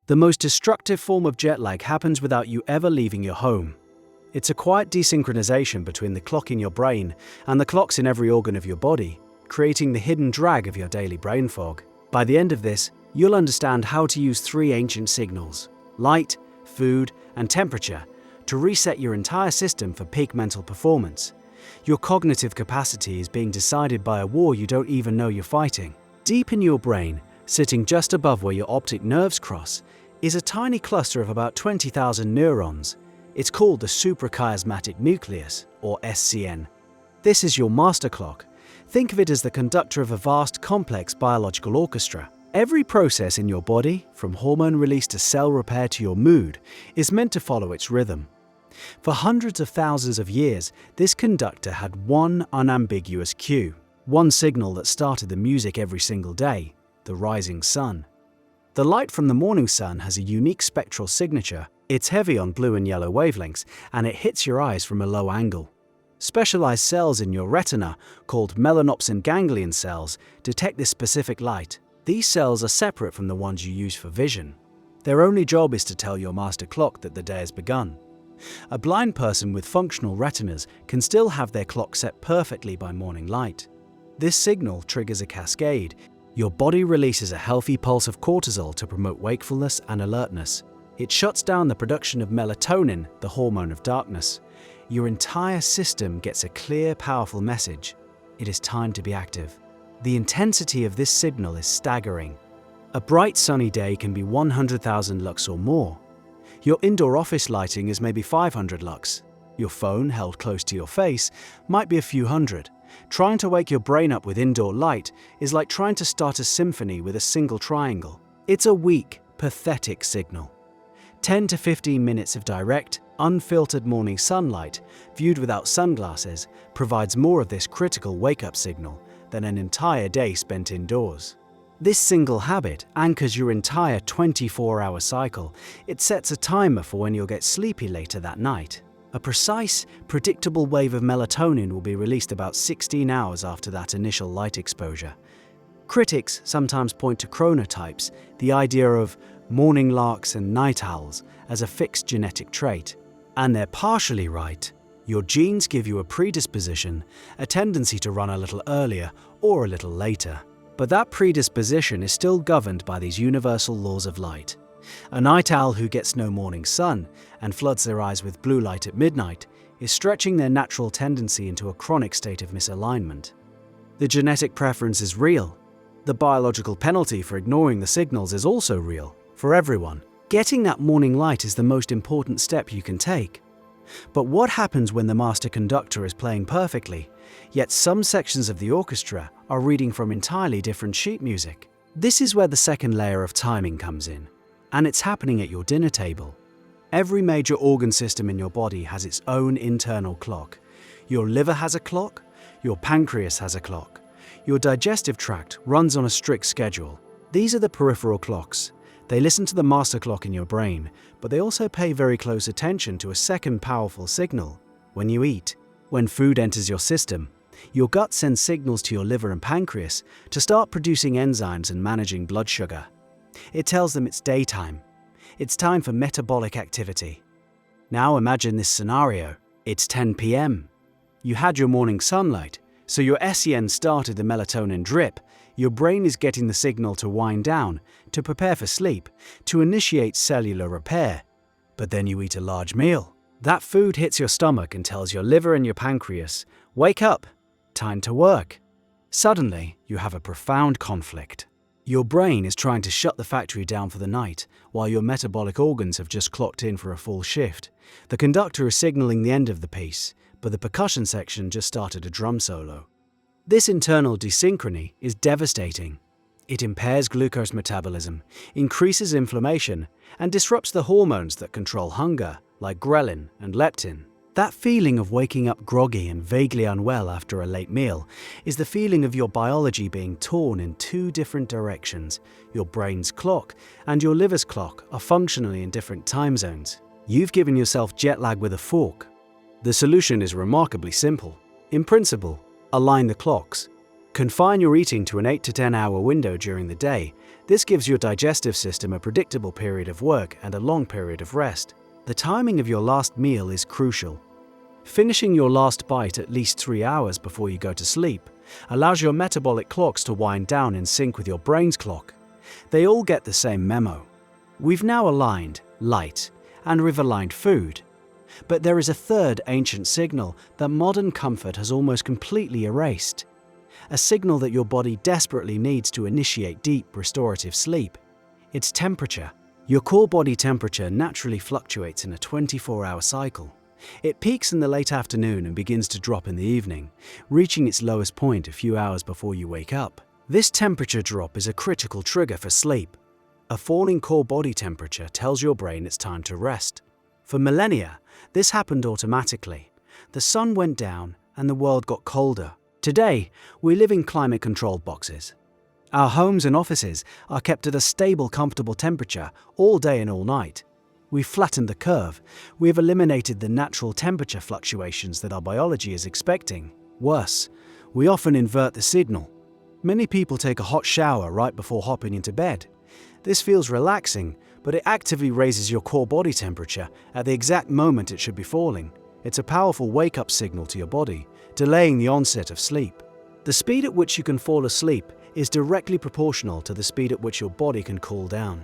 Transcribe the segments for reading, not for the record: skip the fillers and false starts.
The most destructive form of jet lag happens without you ever leaving your home. It's a quiet desynchronization between the clock in your brain and the clocks in every organ of your body, creating the hidden drag of your daily brain fog. By the end of this, you'll understand how to use 3 ancient signals, light, food, and temperature, to reset your entire system for peak mental performance. Your cognitive capacity is being decided by a war you don't even know you're fighting. Deep in your brain, sitting just above where your optic nerves cross, is a tiny cluster of about 20,000 neurons. It's called the suprachiasmatic nucleus, or SCN. This is your master clock. Think of it as the conductor of a vast, complex biological orchestra. Every process in your body, from hormone release to cell repair to your mood, is meant to follow its rhythm. For hundreds of thousands of years, this conductor had one unambiguous cue, one signal that started the music every single day: the rising sun. The light from the morning sun has a unique spectral signature. It's heavy on blue and yellow wavelengths, and it hits your eyes from a low angle. Specialized cells in your retina, called melanopsin ganglion cells, detect this specific light. These cells are separate from the ones you use for vision. Their only job is to tell your master clock that the day has begun. A blind person with functional retinas can still have their clock set perfectly by morning light. This signal triggers a cascade. Your body releases a healthy pulse of cortisol to promote wakefulness and alertness. It shuts down the production of melatonin, the hormone of darkness. Your entire system gets a clear, powerful message. It is time to be active. The intensity of this signal is staggering. A bright sunny day can be 100,000 lux or more. Your indoor office lighting is maybe 500 lux. Your phone, held close to your face, might be a few hundred. Trying to wake your brain up with indoor light is like trying to start a symphony with a single triangle. It's a weak, pathetic signal. 10 to 15 minutes of direct, unfiltered morning sunlight, viewed without sunglasses, provides more of this critical wake-up signal than an entire day spent indoors. This single habit anchors your entire 24-hour cycle. It sets a timer for when you'll get sleepy later that night. A precise, predictable wave of melatonin will be released about 16 hours after that initial light exposure. Critics sometimes point to chronotypes, the idea of morning larks and night owls, as a fixed genetic trait. And they're partially right. Your genes give you a predisposition, a tendency to run a little earlier or a little later. But that predisposition is still governed by these universal laws of light. A night owl who gets no morning sun and floods their eyes with blue light at midnight is stretching their natural tendency into a chronic state of misalignment. The genetic preference is real. The biological penalty for ignoring the signals is also real, for everyone. Getting that morning light is the most important step you can take. But what happens when the master conductor is playing perfectly, yet some sections of the orchestra are reading from entirely different sheet music? This is where the second layer of timing comes in, and it's happening at your dinner table. Every major organ system in your body has its own internal clock. Your liver has a clock, your pancreas has a clock. Your digestive tract runs on a strict schedule. These are the peripheral clocks. They listen to the master clock in your brain, but they also pay very close attention to a second powerful signal: when you eat. When food enters your system, your gut sends signals to your liver and pancreas to start producing enzymes and managing blood sugar. It tells them it's daytime. It's time for metabolic activity. Now imagine this scenario. It's 10 p.m. You had your morning sunlight, so your SCN started the melatonin drip. Your brain is getting the signal to wind down, to prepare for sleep, to initiate cellular repair. But then you eat a large meal. That food hits your stomach and tells your liver and your pancreas, "Wake up, time to work." Suddenly, you have a profound conflict. Your brain is trying to shut the factory down for the night, while your metabolic organs have just clocked in for a full shift. The conductor is signaling the end of the piece, but the percussion section just started a drum solo. This internal desynchrony is devastating. It impairs glucose metabolism, increases inflammation, and disrupts the hormones that control hunger, like ghrelin and leptin. That feeling of waking up groggy and vaguely unwell after a late meal is the feeling of your biology being torn in 2 different directions. Your brain's clock and your liver's clock are functionally in different time zones. You've given yourself jet lag with a fork. The solution is remarkably simple. In principle, align the clocks. Confine your eating to an 8 to 10 hour window during the day. This gives your digestive system a predictable period of work and a long period of rest. The timing of your last meal is crucial. Finishing your last bite at least 3 hours before you go to sleep allows your metabolic clocks to wind down in sync with your brain's clock. They all get the same memo. We've now aligned light and we've aligned food. But there is a third ancient signal that modern comfort has almost completely erased. A signal that your body desperately needs to initiate deep restorative sleep. It's temperature. Your core body temperature naturally fluctuates in a 24-hour cycle. It peaks in the late afternoon and begins to drop in the evening, reaching its lowest point a few hours before you wake up. This temperature drop is a critical trigger for sleep. A falling core body temperature tells your brain it's time to rest. For millennia, this happened automatically. The sun went down and the world got colder. Today, we live in climate-controlled boxes. Our homes and offices are kept at a stable, comfortable temperature all day and all night. We've flattened the curve. We've eliminated the natural temperature fluctuations that our biology is expecting. Worse, we often invert the signal. Many people take a hot shower right before hopping into bed. This feels relaxing, but it actively raises your core body temperature at the exact moment it should be falling. It's a powerful wake-up signal to your body, delaying the onset of sleep. The speed at which you can fall asleep is directly proportional to the speed at which your body can cool down.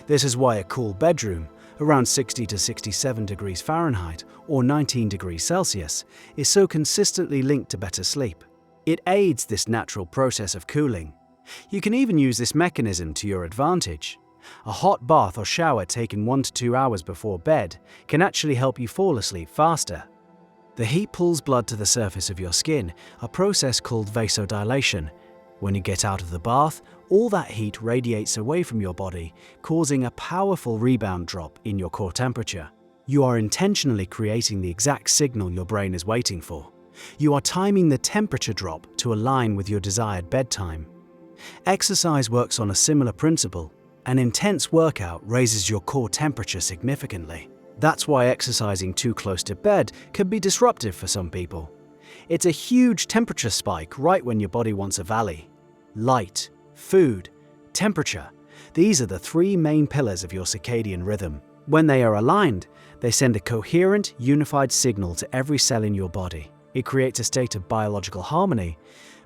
This is why a cool bedroom, around 60 to 67 degrees Fahrenheit or 19 degrees Celsius, is so consistently linked to better sleep. It aids this natural process of cooling. You can even use this mechanism to your advantage. A hot bath or shower taken 1 to 2 hours before bed can actually help you fall asleep faster. The heat pulls blood to the surface of your skin, a process called vasodilation. When you get out of the bath, all that heat radiates away from your body, causing a powerful rebound drop in your core temperature. You are intentionally creating the exact signal your brain is waiting for. You are timing the temperature drop to align with your desired bedtime. Exercise works on a similar principle. An intense workout raises your core temperature significantly. That's why exercising too close to bed can be disruptive for some people. It's a huge temperature spike right when your body wants a valley. Light, food, temperature. These are the three main pillars of your circadian rhythm. When they are aligned, they send a coherent, unified signal to every cell in your body. It creates a state of biological harmony.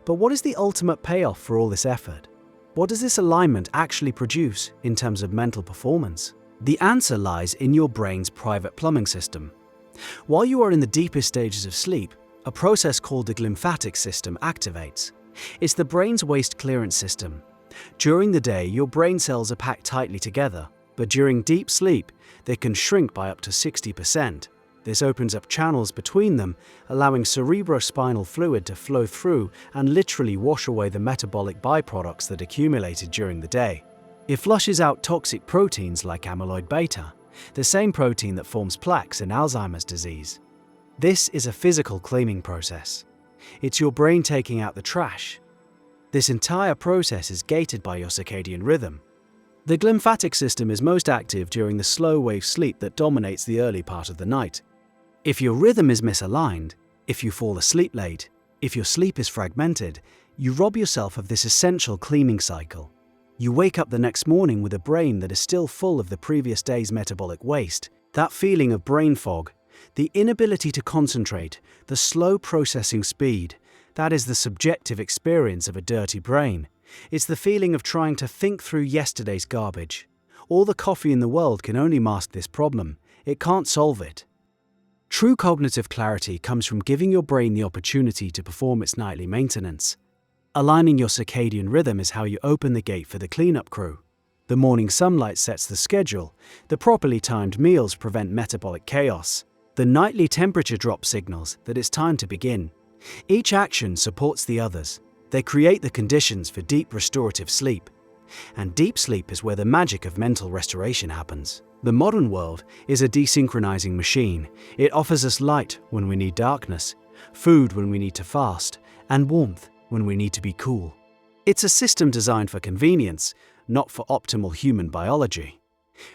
But what is the ultimate payoff for all this effort? What does this alignment actually produce in terms of mental performance? The answer lies in your brain's private plumbing system. While you are in the deepest stages of sleep, a process called the glymphatic system activates. It's the brain's waste clearance system. During the day, your brain cells are packed tightly together, but during deep sleep, they can shrink by up to 60%. This opens up channels between them, allowing cerebrospinal fluid to flow through and literally wash away the metabolic byproducts that accumulated during the day. It flushes out toxic proteins like amyloid beta, the same protein that forms plaques in Alzheimer's disease. This is a physical cleaning process. It's your brain taking out the trash. This entire process is gated by your circadian rhythm. The glymphatic system is most active during the slow wave sleep that dominates the early part of the night. If your rhythm is misaligned, if you fall asleep late, if your sleep is fragmented, you rob yourself of this essential cleaning cycle. You wake up the next morning with a brain that is still full of the previous day's metabolic waste. That feeling of brain fog, the inability to concentrate, the slow processing speed, that is the subjective experience of a dirty brain. It's the feeling of trying to think through yesterday's garbage. All the coffee in the world can only mask this problem. It can't solve it. True cognitive clarity comes from giving your brain the opportunity to perform its nightly maintenance. Aligning your circadian rhythm is how you open the gate for the cleanup crew. The morning sunlight sets the schedule. The properly timed meals prevent metabolic chaos. The nightly temperature drop signals that it's time to begin. Each action supports the others. They create the conditions for deep restorative sleep. And deep sleep is where the magic of mental restoration happens. The modern world is a desynchronizing machine. It offers us light when we need darkness, food when we need to fast, and warmth when we need to be cool. It's a system designed for convenience, not for optimal human biology.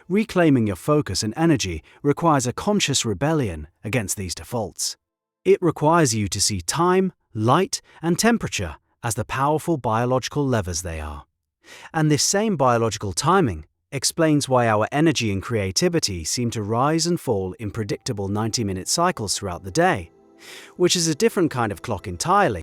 Reclaiming your focus and energy requires a conscious rebellion against these defaults. It requires you to see time, light, and temperature as the powerful biological levers they are. And this same biological timing explains why our energy and creativity seem to rise and fall in predictable 90-minute cycles throughout the day, which is a different kind of clock entirely.